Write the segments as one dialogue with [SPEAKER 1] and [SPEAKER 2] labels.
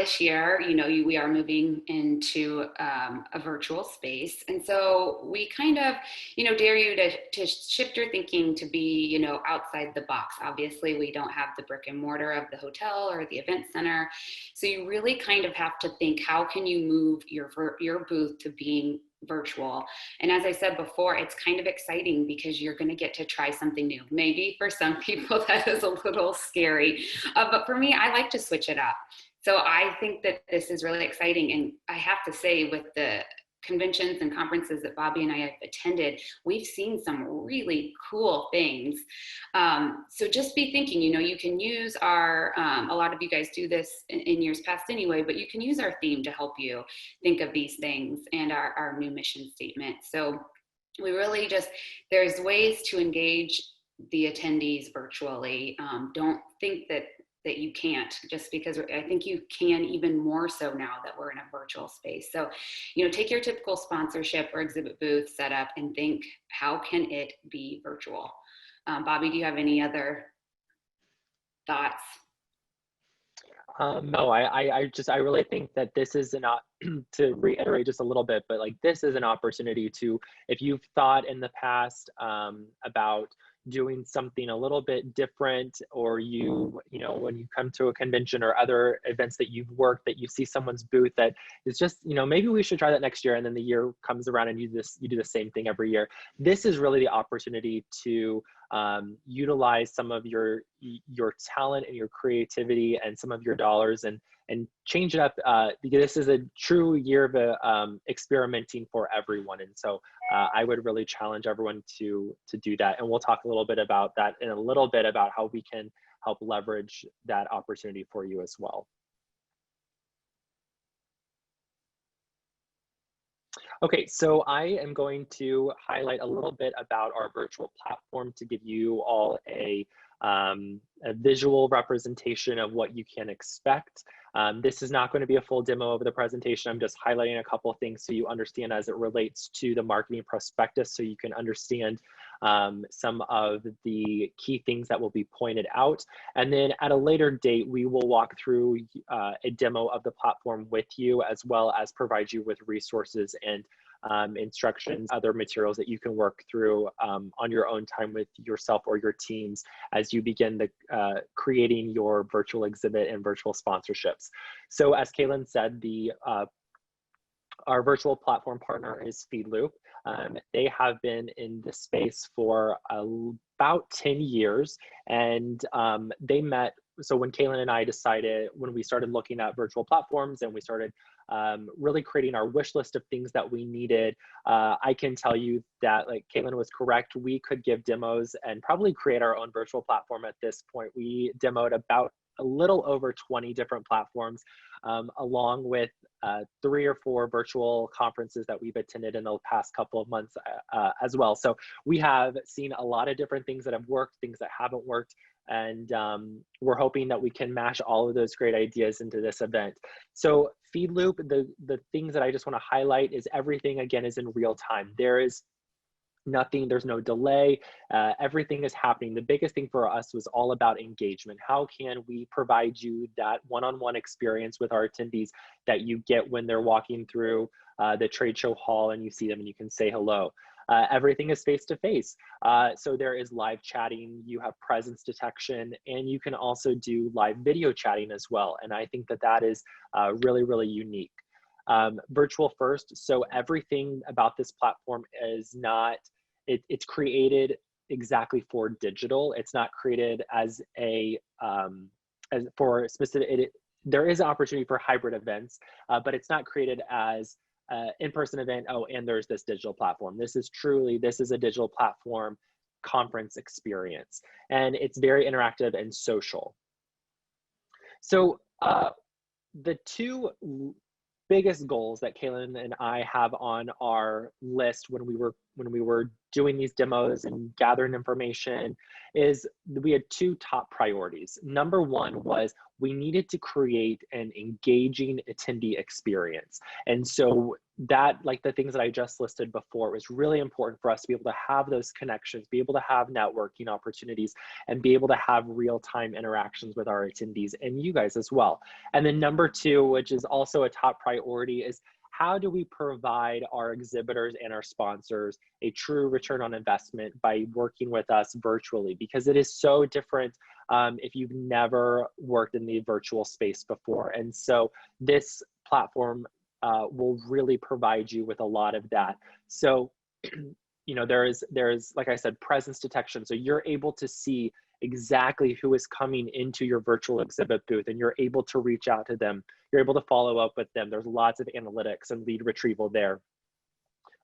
[SPEAKER 1] this year, we are moving into a virtual space. And so we kind of, dare you to shift your thinking to be, outside the box. Obviously, we don't have the brick and mortar of the hotel or the event center. So you really kind of have to think, how can you move your booth to being virtual? And as I said before, it's kind of exciting because you're going to get to try something new. Maybe for some people that is a little scary, but for me, I like to switch it up. So I think that this is really exciting. And I have to say, with the conventions and conferences that Bobby and I have attended, we've seen some really cool things. So just be thinking, you can use our, a lot of you guys do this in years past anyway, but you can use our theme to help you think of these things and our new mission statement. So we really there's ways to engage the attendees virtually. Don't think that you can't, just because I think you can even more so now that we're in a virtual space. So, take your typical sponsorship or exhibit booth setup and think, how can it be virtual? Bobby, do you have any other thoughts?
[SPEAKER 2] No, I really think that this is to reiterate just a little bit, but like, this is an opportunity to, if you've thought in the past about doing something a little bit different, or when you come to a convention or other events that you've worked, that you see someone's booth that is just, maybe we should try that next year, and then the year comes around and you do the same thing every year. This is really the opportunity to utilize some of your talent and your creativity and some of your dollars and change it up, because this is a true year of experimenting for everyone. And so I would really challenge everyone to do that. And we'll talk a little bit about that in a little bit, about how we can help leverage that opportunity for you as well. Okay, so I am going to highlight a little bit about our virtual platform to give you all a visual representation of what you can expect. This is not going to be a full demo of the presentation. I'm just highlighting a couple of things so you understand as it relates to the marketing prospectus, so you can understand some of the key things that will be pointed out. And then at a later date, we will walk through a demo of the platform with you, as well as provide you with resources and instructions, other materials that you can work through on your own time with yourself or your teams as you begin creating your virtual exhibit and virtual sponsorships. So as Kaylin said, our virtual platform partner is Feedloop. They have been in this space for about 10 years, and they met. So when Kaylin and I decided, when we started looking at virtual platforms and we started really creating our wish list of things that we needed, I can tell you that, like, Kaylin was correct. We could give demos and probably create our own virtual platform at this point. We demoed about a little over 20 different platforms, along with 3 or 4 virtual conferences that we've attended in the past couple of months as well. So we have seen a lot of different things that have worked, things that haven't worked, and we're hoping that we can mash all of those great ideas into this event. So Feedloop, the things that I just want to highlight is everything, again, is in real time. There's no delay. Everything is happening. The biggest thing for us was all about engagement. How can we provide you that one-on-one experience with our attendees that you get when they're walking through the trade show hall and you see them and you can say hello? Everything is face-to-face. So there is live chatting, you have presence detection, and you can also do live video chatting as well. And I think that that is really, really unique. Virtual first, so everything about this platform is not, it's created exactly for digital. It's not created as for specific, there is an opportunity for hybrid events, but it's not created as in-person event, oh, and there's this digital platform. This is a digital platform conference experience, and it's very interactive and social. So the two biggest goals that Kaylin and I have on our list when when we were doing these demos and gathering information is we had two top priorities. Number one was we needed to create an engaging attendee experience. And so that, like the things that I just listed before, was really important for us to be able to have those connections, be able to have networking opportunities, and be able to have real-time interactions with our attendees and you guys as well. And then number two, which is also a top priority, is how do we provide our exhibitors and our sponsors a true return on investment by working with us virtually? Because it is so different if you've never worked in the virtual space before. And so this platform will really provide you with a lot of that. So, you know, there's, like I said, presence detection. So you're able to see exactly who is coming into your virtual exhibit booth, and you're able to reach out to them. You're able to follow up with them. There's lots of analytics and lead retrieval there.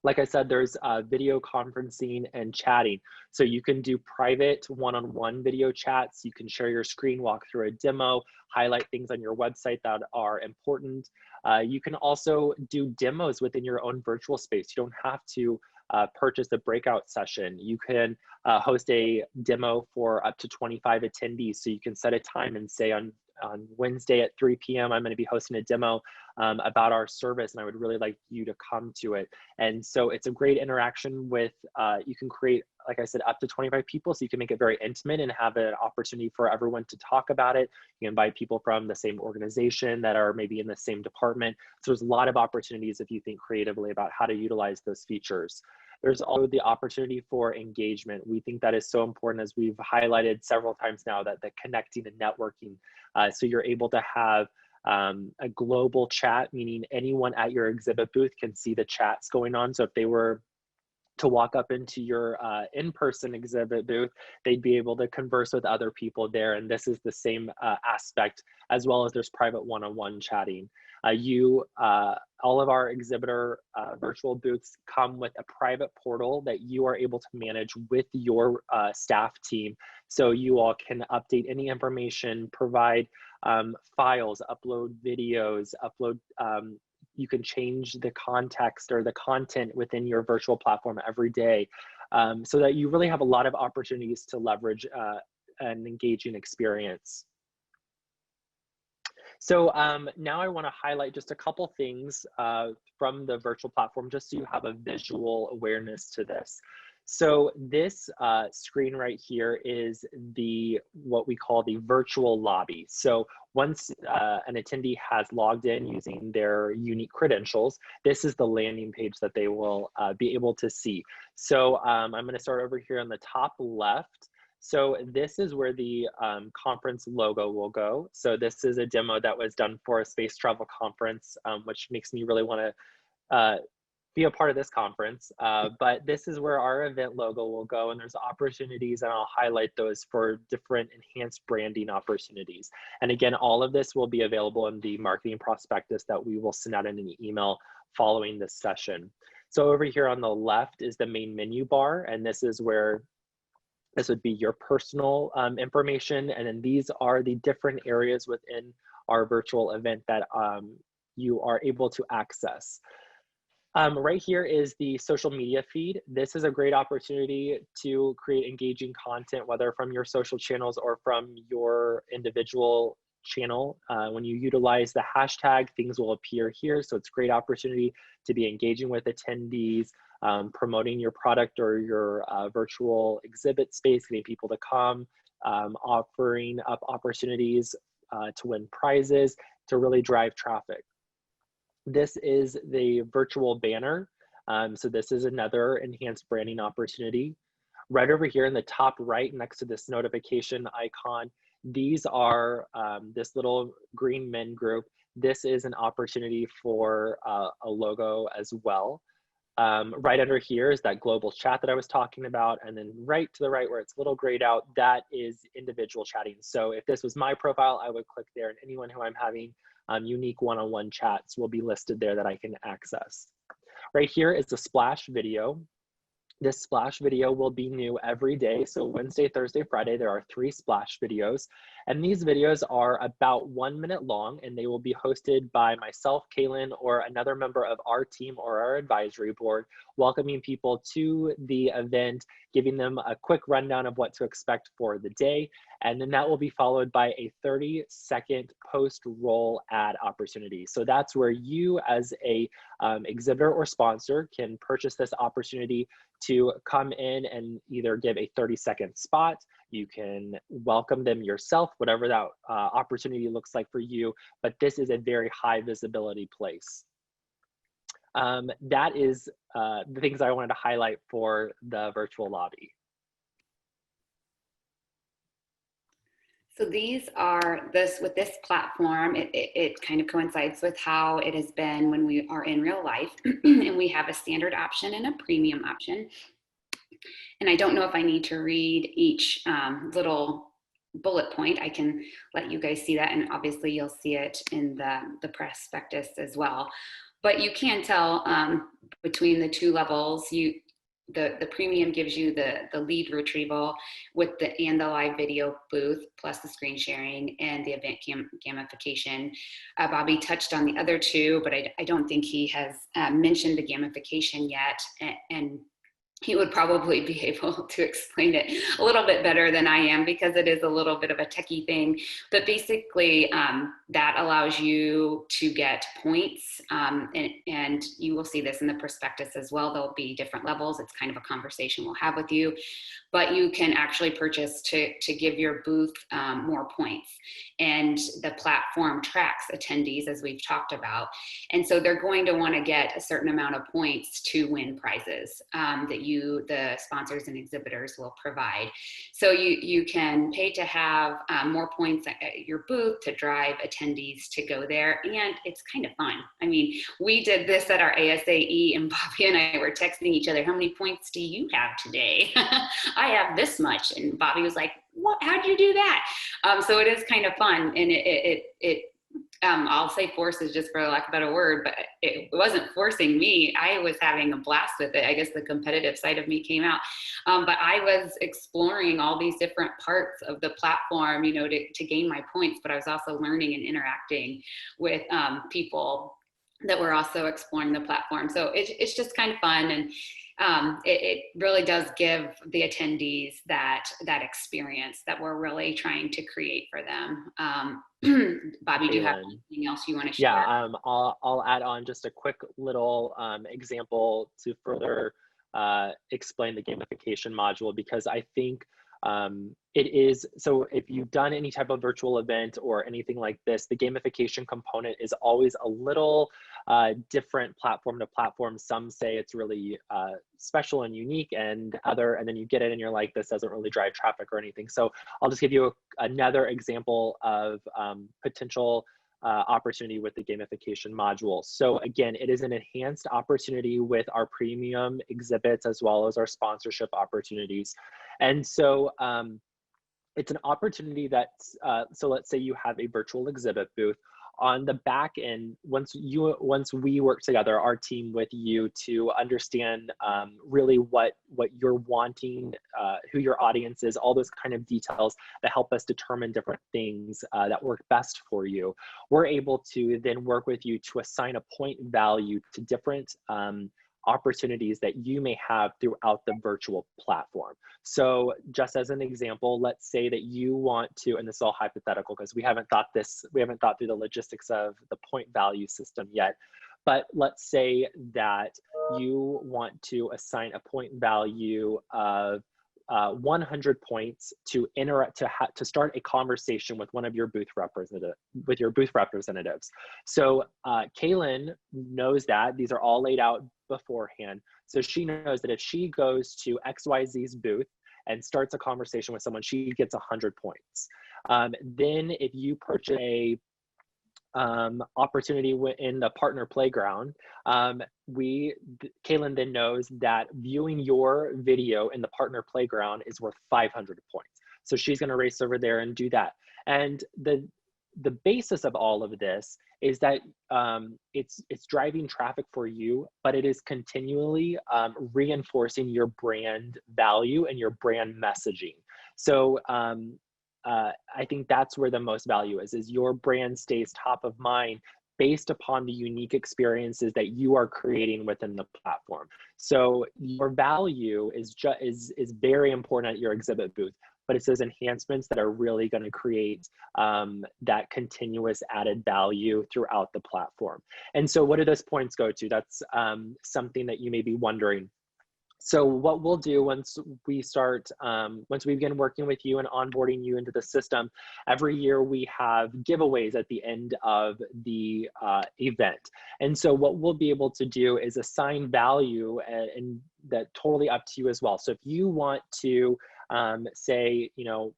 [SPEAKER 2] Like I said, there's video conferencing and chatting. So you can do private one-on-one video chats. You can share your screen, walk through a demo, highlight things on your website that are important. You can also do demos within your own virtual space. You don't have to purchase a breakout session. You can host a demo for up to 25 attendees. So you can set a time and say on Wednesday at 3 p.m. I'm going to be hosting a demo about our service, and I would really like you to come to it. And so it's a great interaction with, you can create, like I said, up to 25 people, so you can make it very intimate and have an opportunity for everyone to talk about it. You invite people from the same organization that are maybe in the same department. So there's a lot of opportunities if you think creatively about how to utilize those features. There's also the opportunity for engagement. We think that is so important, as we've highlighted several times now, that the connecting and networking. So you're able to have a global chat, meaning anyone at your exhibit booth can see the chats going on. So if they were to walk up into your in-person exhibit booth, they'd be able to converse with other people there. And this is the same aspect, as well as there's private one-on-one chatting. All of our exhibitor virtual booths come with a private portal that you are able to manage with your staff team. So you all can update any information, provide files, upload videos, you can change the context or the content within your virtual platform every day, so that you really have a lot of opportunities to leverage an engaging experience. So now I want to highlight just a couple things from the virtual platform, just so you have a visual awareness to this. So this screen right here is what we call the virtual lobby. So once an attendee has logged in using their unique credentials, this is the landing page that they will be able to see. So I'm going to start over here on the top left. So this is where the conference logo will go. So this is a demo that was done for a space travel conference, which makes me really want to be a part of this conference. But this is where our event logo will go, and there's opportunities, and I'll highlight those for different enhanced branding opportunities. And again, all of this will be available in the marketing prospectus that we will send out in an email following this session. So over here on the left is the main menu bar, and this is where this would be your personal information. And then these are the different areas within our virtual event that you are able to access. Right here is the social media feed. This is a great opportunity to create engaging content, whether from your social channels or from your individual channel. When you utilize the hashtag, things will appear here. So it's a great opportunity to be engaging with attendees, promoting your product or your virtual exhibit space, getting people to come, offering up opportunities to win prizes, to really drive traffic. This is the virtual banner. So this is another enhanced branding opportunity. Right over here in the top right, next to this notification icon, these are this little green men group. This is an opportunity for a logo as well. Right under here is that global chat that I was talking about. And then right to the right where it's a little grayed out, that is individual chatting. So if this was my profile, I would click there, and anyone who I'm having unique one-on-one chats will be listed there that I can access. Right here is the splash video. This splash video will be new every day. So Wednesday, Thursday, Friday, there are 3 splash videos. And these videos are about 1 minute long, and they will be hosted by myself, Kaylin, or another member of our team or our advisory board, welcoming people to the event, giving them a quick rundown of what to expect for the day. And then that will be followed by a 30-second post-roll ad opportunity. So that's where you as a exhibitor or sponsor can purchase this opportunity to come in and either give a 30-second spot. You can welcome them yourself, whatever that opportunity looks like for you, but this is a very high visibility place. That is the things I wanted to highlight for the virtual lobby.
[SPEAKER 1] So these are with this platform, it kind of coincides with how it has been when we are in real life. And we have a standard option and a premium option. And I don't know if I need to read each little bullet point. I can let you guys see that, and obviously you'll see it in the prospectus as well. But you can tell between the 2 levels, the premium gives you the lead retrieval with and the live video booth, plus the screen sharing and the event gamification. Bobby touched on the other 2, but I don't think he has mentioned the gamification yet, and he would probably be able to explain it a little bit better than I am, because it is a little bit of a techie thing. But basically, that allows you to get points, and you will see this in the prospectus as well. There'll be different levels. It's kind of a conversation we'll have with you, but you can actually purchase to give your booth more points. And the platform tracks attendees, as we've talked about. And so they're going to want to get a certain amount of points to win prizes that the sponsors and exhibitors will provide. So you can pay to have more points at your booth to drive attendees to go there. And it's kind of fun. I mean, we did this at our ASAE, and Bobby and I were texting each other, how many points do you have today? I have this much. And Bobby was like, what? How'd you do that? So it is kind of fun. And I'll say forces just for lack of a better word, but it wasn't forcing me. I was having a blast with it. I guess the competitive side of me came out. But I was exploring all these different parts of the platform, to gain my points, but I was also learning and interacting with people that were also exploring the platform. So it's just kind of fun. And it really does give the attendees that experience that we're really trying to create for them. Bobby, do you have anything else you want to share?
[SPEAKER 2] Yeah, I'll add on just a quick little example to further explain the gamification module, because I think it is, so if you've done any type of virtual event or anything like this, the gamification component is always a little different platform to platform. Some say it's really special and unique, and then you get it and you're like, this doesn't really drive traffic or anything. So I'll just give you another example of potential opportunity with the gamification module. So again, it is an enhanced opportunity with our premium exhibits as well as our sponsorship opportunities. And so it's an opportunity that, so let's say you have a virtual exhibit booth. On the back end, once we work together, our team with you, to understand really what you're wanting, who your audience is, all those kind of details that help us determine different things that work best for you, we're able to then work with you to assign a point value to different opportunities that you may have throughout the virtual platform. So just as an example, let's say that you want to, and this is all hypothetical because we haven't thought through the logistics of the point value system yet, but let's say that you want to assign a point value of 100 points to start a conversation with one of your booth representatives. So Kaylin knows that these are all laid out beforehand. So she knows that if she goes to XYZ's booth and starts a conversation with someone, she gets 100 points. Then if you purchase a opportunity in the partner playground, Kaylin then knows that viewing your video in the partner playground is worth 500 points. So she's going to race over there and do that. And the basis of all of this is that it's driving traffic for you, but it is continually reinforcing your brand value and your brand messaging. So I think that's where the most value is your brand stays top of mind based upon the unique experiences that you are creating within the platform. So your value is very important at your exhibit booth, but it's those enhancements that are really going to create that continuous added value throughout the platform. And so what do those points go to? That's something that you may be wondering. So what we'll do once we begin working with you and onboarding you into the system, every year we have giveaways at the end of the event. And so what we'll be able to do is assign value, and that totally up to you as well. So if you want to say, you know,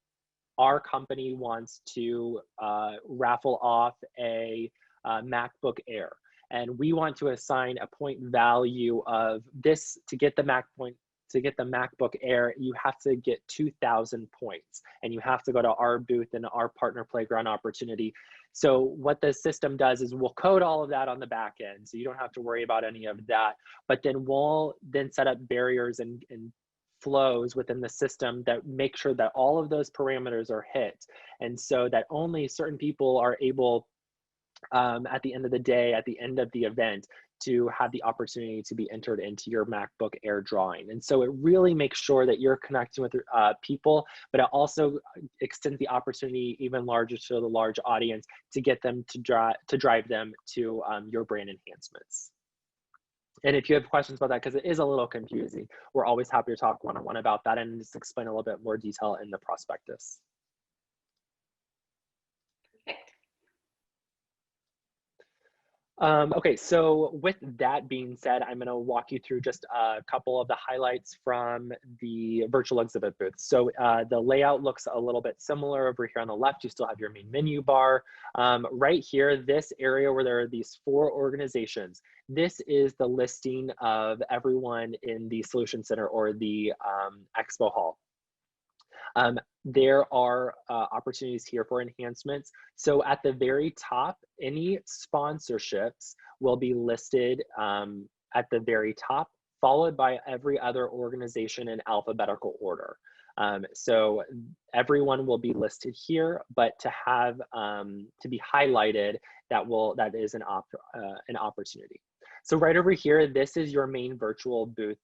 [SPEAKER 2] our company wants to raffle off a MacBook Air, and we want to assign a point value of this to get the MacBook Air, you have to get 2,000 points, and you have to go to our booth and our partner playground opportunity. So what the system does is we'll code all of that on the back end, so you don't have to worry about any of that. But then we'll set up barriers and flows within the system that make sure that all of those parameters are hit, and so that only certain people are able at the end of the day, at the end of the event, to have the opportunity to be entered into your MacBook Air drawing. And so it really makes sure that you're connecting with people, but it also extends the opportunity even larger to the large audience to get them to drive them to your brand enhancements. And if you have questions about that, because it is a little confusing, we're always happy to talk one-on-one about that and just explain a little bit more detail in the prospectus. Okay, so with that being said, I'm going to walk you through just a couple of the highlights from the virtual exhibit booth. So the layout looks a little bit similar. Over here on the left, you still have your main menu bar. Right here, this area where there are these 4 organizations, this is the listing of everyone in the Solution Center or the Expo Hall. There are opportunities here for enhancements. So at the very top, any sponsorships will be listed at the very top, followed by every other organization in alphabetical order. So everyone will be listed here, but to have to be highlighted, that is an opportunity. So right over here, this is your main virtual booth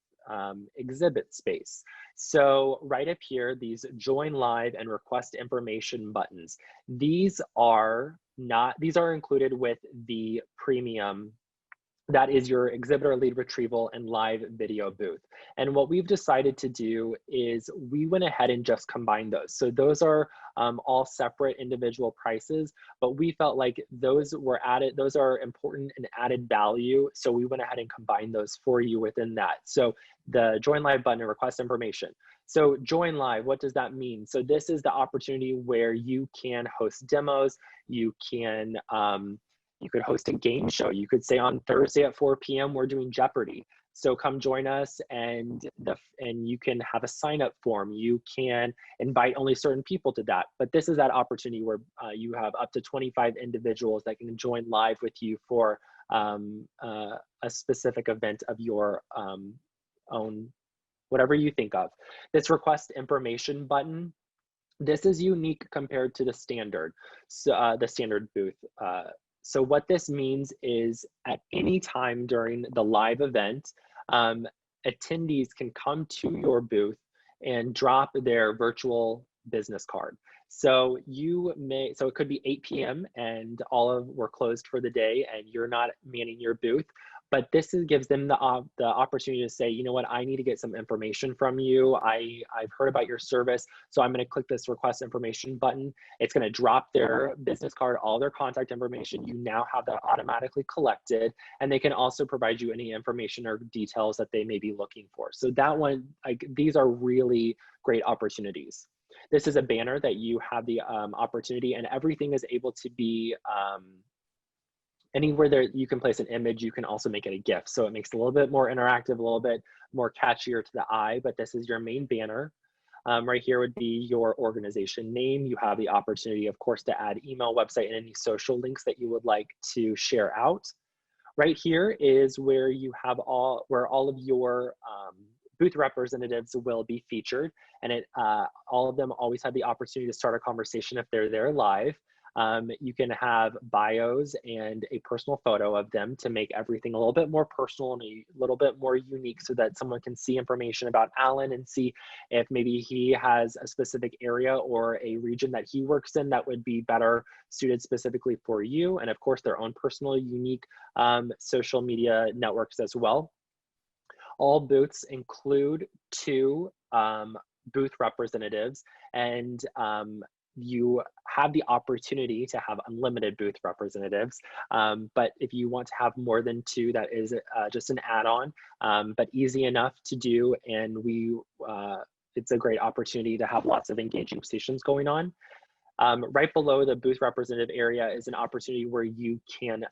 [SPEAKER 2] exhibit space. So right up here, these join live and request information buttons, these are included with the premium. That is your exhibitor lead retrieval and live video booth. And what we've decided to do is we went ahead and just combined those. So those are all separate individual prices, but we felt like those are important and added value. So we went ahead and combined those for you within that. So the join live button and request information. So join live, what does that mean? So this is the opportunity where you can host demos, you could host a game show. You could say on Thursday at 4 p.m. we're doing Jeopardy. So come join us, and you can have a sign up form. You can invite only certain people to that. But this is that opportunity where you have up to 25 individuals that can join live with you for a specific event of your own, whatever you think of. This request information button, this is unique compared to the standard, the standard booth. So what this means is at any time during the live event, attendees can come to your booth and drop their virtual business card. So it could be 8 p.m. and we're closed for the day and you're not manning your booth, but this gives them the opportunity to say, you know what, I need to get some information from you. I've heard about your service, so I'm going to click this request information button. It's going to drop their business card, all their contact information. You now have that automatically collected, and they can also provide you any information or details that they may be looking for. So that one, these are really great opportunities. This is a banner that you have the opportunity, and everything is able to be anywhere there you can place an image. You can also make it a GIF. So it makes it a little bit more interactive, a little bit more catchier to the eye, but this is your main banner. Right here would be your organization name. You have the opportunity, of course, to add email, website, and any social links that you would like to share out. Right here is where you have all of your booth representatives will be featured, and all of them always have the opportunity to start a conversation if they're there live. You can have bios and a personal photo of them to make everything a little bit more personal and a little bit more unique so that someone can see information about Alan and see if maybe he has a specific area or a region that he works in that would be better suited specifically for you. And of course, their own personal, unique social media networks as well. All booths include 2 booth representatives, and you have the opportunity to have unlimited booth representatives. But if you want to have more than 2, that is just an add-on, but easy enough to do. And it's a great opportunity to have lots of engaging sessions going on. Right below the booth representative area is an opportunity where you can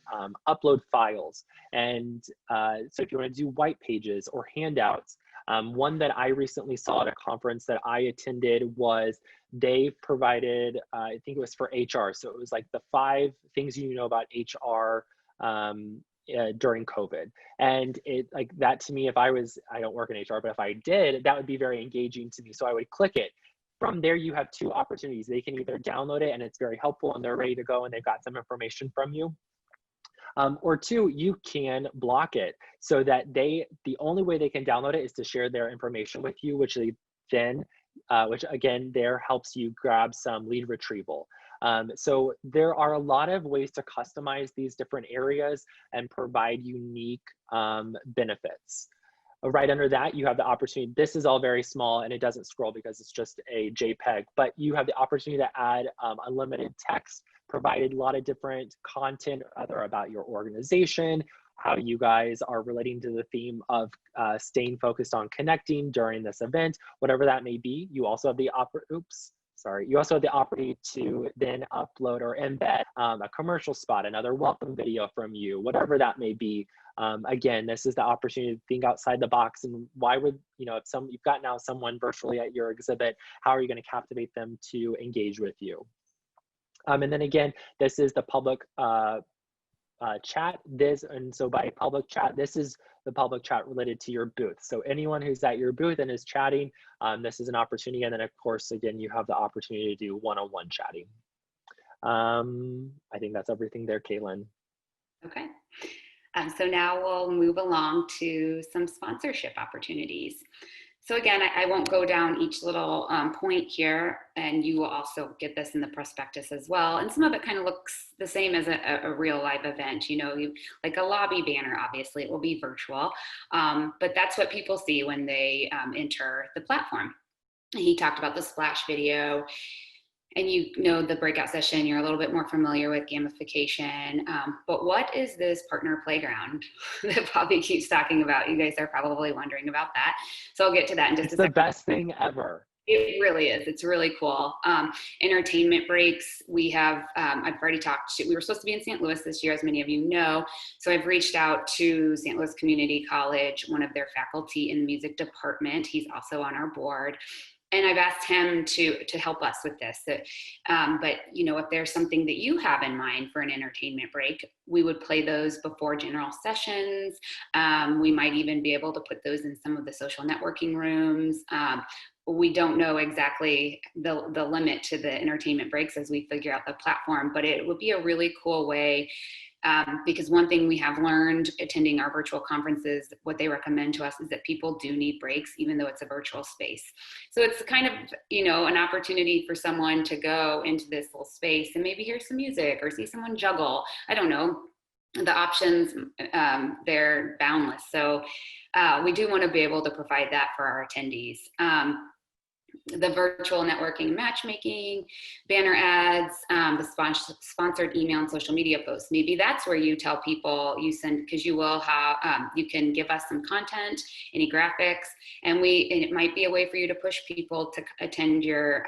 [SPEAKER 2] upload files. And so if you want to do white pages or handouts, one that I recently saw at a conference that I attended was they provided, I think it was for HR. So it was like the 5 things you know about HR during COVID. And it like that to me, I don't work in HR, but if I did, that would be very engaging to me. So I would click it. From there, you have 2 opportunities. They can either download it and it's very helpful and they're ready to go and they've got some information from you. Or 2, you can block it so that the only way they can download it is to share their information with you, which again, there helps you grab some lead retrieval. So there are a lot of ways to customize these different areas and provide unique benefits. Right under that, you have the opportunity. This is all very small and it doesn't scroll because it's just a JPEG, but you have the opportunity to add unlimited text, provided a lot of different content, either about your organization, how you guys are relating to the theme of staying focused on connecting during this event, whatever that may be. You also have the you also have the opportunity to then upload or embed a commercial spot, another welcome video from you, whatever that may be. Again, this is the opportunity to think outside the box. And why would, if you've got now someone virtually at your exhibit, how are you going to captivate them to engage with you? And then again, this is the public chat. And so by public chat, this is the public chat related to your booth. So anyone who's at your booth and is chatting, this is an opportunity. And then of course, again, you have the opportunity to do one-on-one chatting. I think that's everything there, Caitlin.
[SPEAKER 1] Okay. So now we'll move along to some sponsorship opportunities. So again, I won't go down each little point here, and you will also get this in the prospectus as well. And some of it kind of looks the same as a real live event. Like a lobby banner, obviously it will be virtual, but that's what people see when they enter the platform. He talked about the splash video. And the breakout session, you're a little bit more familiar with gamification. But what is this partner playground that Bobby keeps talking about? You guys are probably wondering about that. So I'll get to that in just a second.
[SPEAKER 2] It's the best thing ever.
[SPEAKER 1] It really is. It's really cool. Entertainment breaks. We have, I've already talked to, we were supposed to be in St. Louis this year, as many of you know. So I've reached out to St. Louis Community College, one of their faculty in the music department. He's also on our board. And I've asked him to help us with this. But if there's something that you have in mind for an entertainment break, we would play those before general sessions. We might even be able to put those in some of the social networking rooms. We don't know exactly the limit to the entertainment breaks as we figure out the platform, but it would be a really cool way. Because one thing we have learned attending our virtual conferences, what they recommend to us is that people do need breaks, even though it's a virtual space. So it's kind of, an opportunity for someone to go into this little space and maybe hear some music or see someone juggle. I don't know. The options, they're boundless. So we do want to be able to provide that for our attendees. The virtual networking and matchmaking, banner ads, the sponsored email and social media posts. Maybe that's where you tell people because you will have, you can give us some content, any graphics, and it might be a way for you to push people to attend your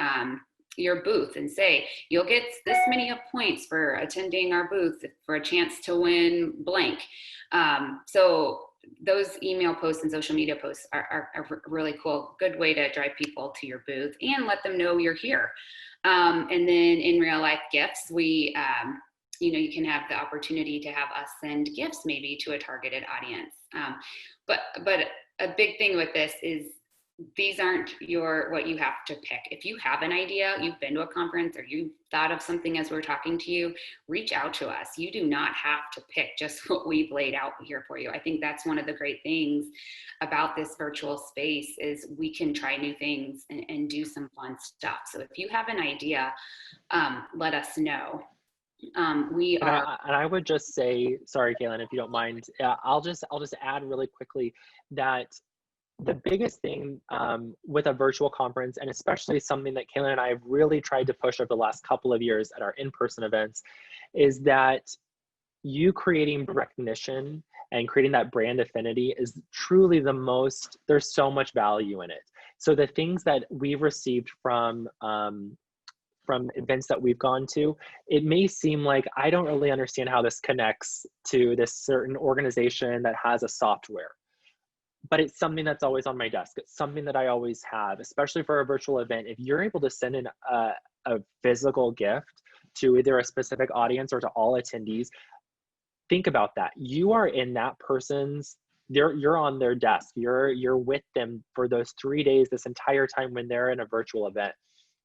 [SPEAKER 1] booth and say, you'll get this many points for attending our booth for a chance to win blank. So those email posts and social media posts are a really cool, good way to drive people to your booth and let them know you're here. And then in real life gifts, we, you can have the opportunity to have us send gifts maybe to a targeted audience. But a big thing with this is these aren't what you have to pick. If you have an idea, you've been to a conference or you thought of something as we're talking to you, reach out to us. You do not have to pick just what we've laid out here for you. I think that's one of the great things about this virtual space is we can try new things and do some fun stuff. So if you have an idea, let us know.
[SPEAKER 2] I would just say, sorry, Kaylin, if you don't mind, I'll just add really quickly that the biggest thing with a virtual conference, and especially something that Kaylin and I have really tried to push over the last couple of years at our in-person events, is that you creating recognition and creating that brand affinity is truly there's so much value in it. So the things that we've received from events that we've gone to, it may seem like I don't really understand how this connects to this certain organization that has a software. But it's something that's always on my desk. It's something that I always have, especially for a virtual event. If you're able to send in a physical gift to either a specific audience or to all attendees, think about that. You are in that person's, you're on their desk. You're with them for those 3 days, this entire time when they're in a virtual event.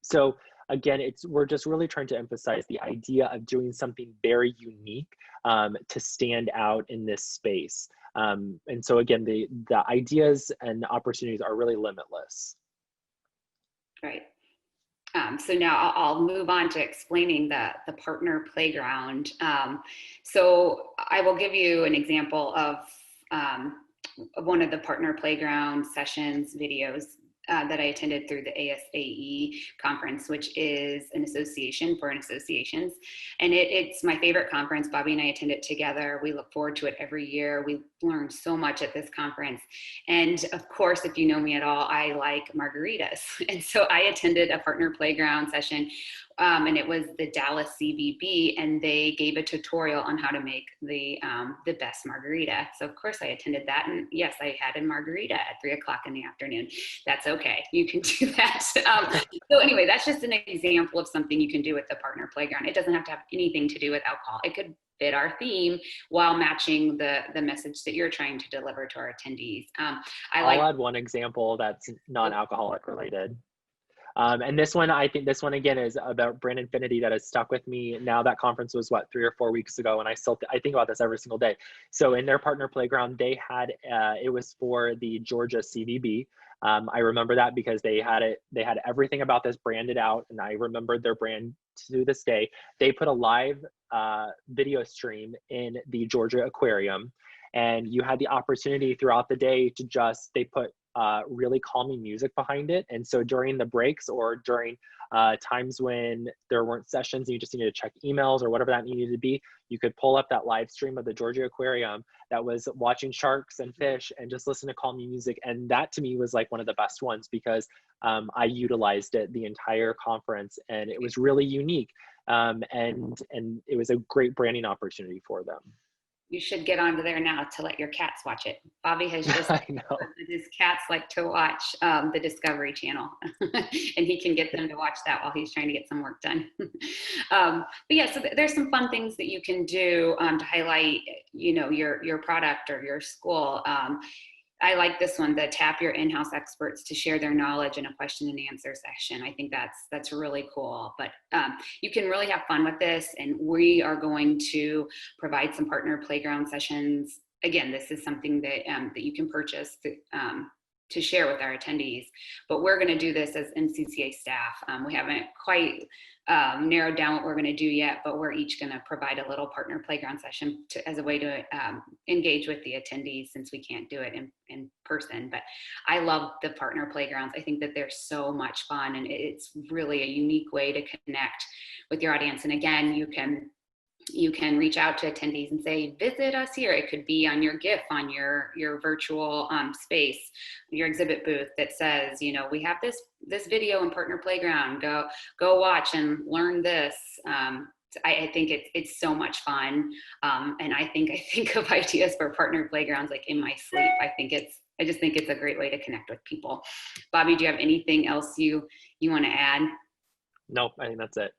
[SPEAKER 2] So again, we're just really trying to emphasize the idea of doing something very unique to stand out in this space. And so again, the ideas and opportunities are really limitless.
[SPEAKER 1] Right. So now I'll move on to explaining the partner playground. So I will give you an example of one of the partner playground sessions videos that I attended through the ASAE conference, which is an association for associations. And it's my favorite conference. Bobby and I attend it together. We look forward to it every year. We learn so much at this conference. And of course, if you know me at all, I like margaritas. And so I attended a partner playground session and it was the Dallas CVB, and they gave a tutorial on how to make the best margarita. So of course I attended that, and yes, I had a margarita at 3 o'clock in the afternoon. That's okay, you can do that. So anyway, that's just an example of something you can do with the partner playground. It doesn't have to have anything to do with alcohol. It could fit our theme while matching the message that you're trying to deliver to our attendees.
[SPEAKER 2] I'll add one example that's non-alcoholic related. And this one, I think this one again is about brand infinity that has stuck with me. Now that conference was 3 or 4 weeks ago, and I think about this every single day. So in their partner playground, they had it was for the Georgia CVB. I remember that because they had everything about this branded out, and I remembered their brand to this day. They put a live video stream in the Georgia Aquarium, and you had the opportunity throughout the day to they put really calming music behind it. And so during the breaks or during times when there weren't sessions and you just needed to check emails or whatever that needed to be, you could pull up that live stream of the Georgia Aquarium that was watching sharks and fish and just listen to calming music. And that to me was like one of the best ones because I utilized it the entire conference, and it was really unique. And it was a great branding opportunity for them.
[SPEAKER 1] You should get onto there now to let your cats watch it. Bobby has just
[SPEAKER 2] I know.
[SPEAKER 1] His cats like to watch the Discovery Channel, and he can get them to watch that while he's trying to get some work done. But yeah, so there's some fun things that you can do to highlight, your product or your school. I like this one, the tap your in-house experts to share their knowledge in a question and answer session. I think that's really cool, but you can really have fun with this, and we are going to provide some partner playground sessions. Again, this is something that that you can purchase to share with our attendees, but we're going to do this as MCCA staff. We haven't quite narrowed down what we're going to do yet, but we're each going to provide a little partner playground session as a way to engage with the attendees, since we can't do it in person. But I love the partner playgrounds. I think that they're so much fun, and it's really a unique way to connect with your audience. And again, you can reach out to attendees and say, visit us here. It could be on your GIF, on your virtual space, your exhibit booth that says, we have this video in Partner Playground. Go watch and learn this. I think it's so much fun. And I think of ideas for partner playgrounds like in my sleep. I just think it's a great way to connect with people. Bobby, do you have anything else you want to add?
[SPEAKER 2] Nope, I think that's it.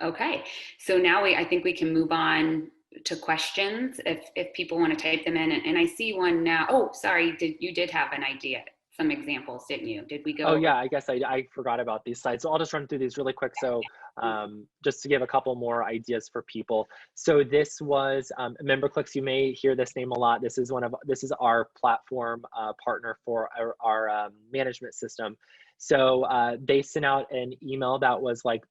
[SPEAKER 1] Okay, so now I think we can move on to questions if people want to type them in. And I see one now. Oh, sorry, you did have an idea, some examples, didn't you? Did we go?
[SPEAKER 2] Oh yeah, I guess I forgot about these slides. So I'll just run through these really quick. So just to give a couple more ideas for people. So this was MemberClicks. You may hear this name a lot. This is our platform partner for our management system. So they sent out an email that was like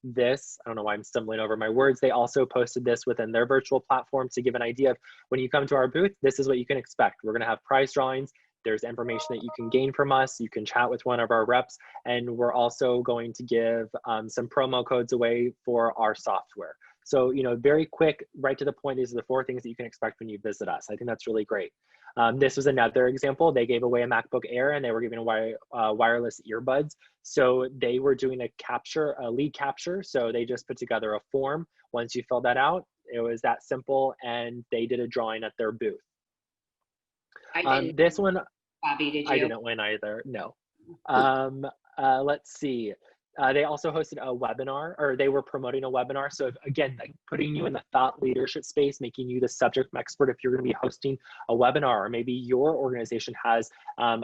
[SPEAKER 2] this. I don't know why I'm stumbling over my words. They also posted this within their virtual platform to give an idea of when you come to our booth, this is what you can expect. We're going to have prize drawings. There's information that you can gain from us. You can chat with one of our reps, and we're also going to give some promo codes away for our software. So, very quick, right to the point. These are the 4 things that you can expect when you visit us. I think that's really great. This was another example. They gave away a MacBook Air, and they were giving away wireless earbuds. So they were doing a lead capture. So they just put together a form. Once you fill that out, it was that simple, and they did a drawing at their booth. This one,
[SPEAKER 1] Bobby, did you?
[SPEAKER 2] I didn't win either. No. Let's see. They also hosted a webinar, or they were promoting a webinar. So again, like putting you in the thought leadership space, making you the subject expert if you're going to be hosting a webinar, or maybe your organization has an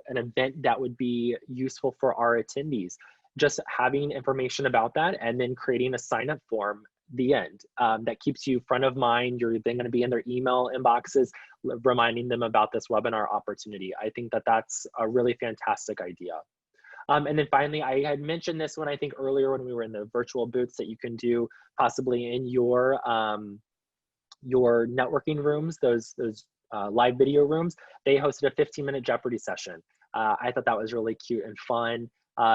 [SPEAKER 2] event that would be useful for our attendees. Just having information about that and then creating a sign-up form, the end, that keeps you front of mind. You're then going to be in their email inboxes, reminding them about this webinar opportunity. I think that that's a really fantastic idea. And then finally, I had mentioned this one, I think earlier when we were in the virtual booths, that you can do possibly in your networking rooms, those live video rooms. They hosted a 15-minute Jeopardy session. I thought that was really cute and fun.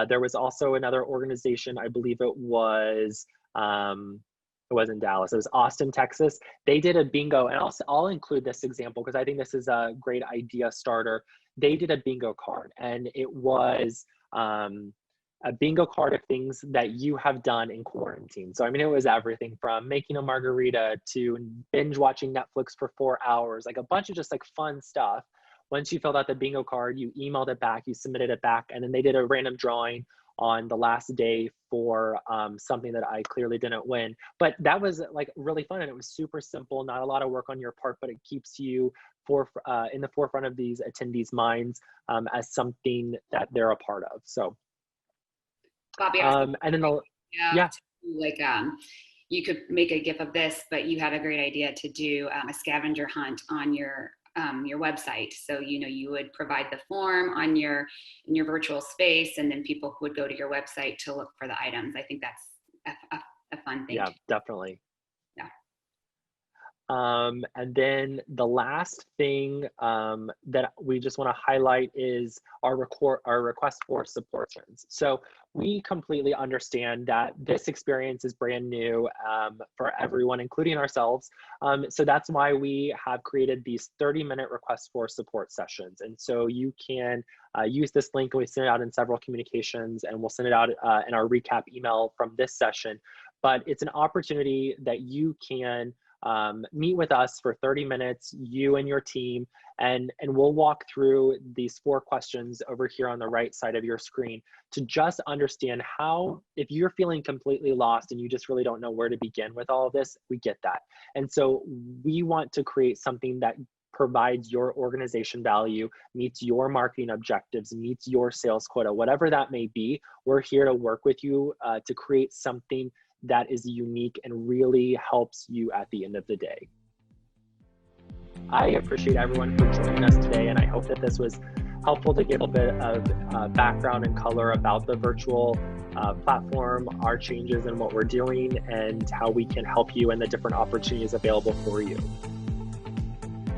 [SPEAKER 2] There was also another organization, I believe it was in Dallas, it was Austin, Texas. They did a bingo, and I'll include this example because I think this is a great idea starter. They did a bingo card, and it was a bingo card of things that you have done in quarantine. So, I mean, it was everything from making a margarita to binge watching Netflix for 4 hours, like a bunch of just like fun stuff. Once you filled out the bingo card, you emailed it back, you submitted it back, and then they did a random drawing on the last day for something that I clearly didn't win. But that was like really fun, and it was super simple, not a lot of work on your part, but it keeps you in the forefront of these attendees' minds as something that they're a part of. So,
[SPEAKER 1] Bobby,
[SPEAKER 2] and then
[SPEAKER 1] you could make a GIF of this, but you had a great idea to do a scavenger hunt on your website. So, you would provide the form in your virtual space, and then people would go to your website to look for the items. I think that's a fun thing.
[SPEAKER 2] Yeah, definitely.
[SPEAKER 1] Yeah.
[SPEAKER 2] And then the last thing that we just want to highlight is our request for support turns. So we completely understand that this experience is brand new for everyone, including ourselves. So that's why we have created these 30-minute requests for support sessions. And so you can use this link, and we send it out in several communications, and we'll send it out in our recap email from this session. But it's an opportunity that you can meet with us for 30 minutes, you and your team, and we'll walk through these 4 questions over here on the right side of your screen to just understand how, if you're feeling completely lost and you just really don't know where to begin with all of this, we get that. And so we want to create something that provides your organization value, meets your marketing objectives, meets your sales quota, whatever that may be. We're here to work with you to create something that is unique and really helps you at the end of the day. I appreciate everyone for joining us today, and I hope that this was helpful to give a bit of background and color about the virtual platform, our changes and what we're doing, and how we can help you and the different opportunities available for you.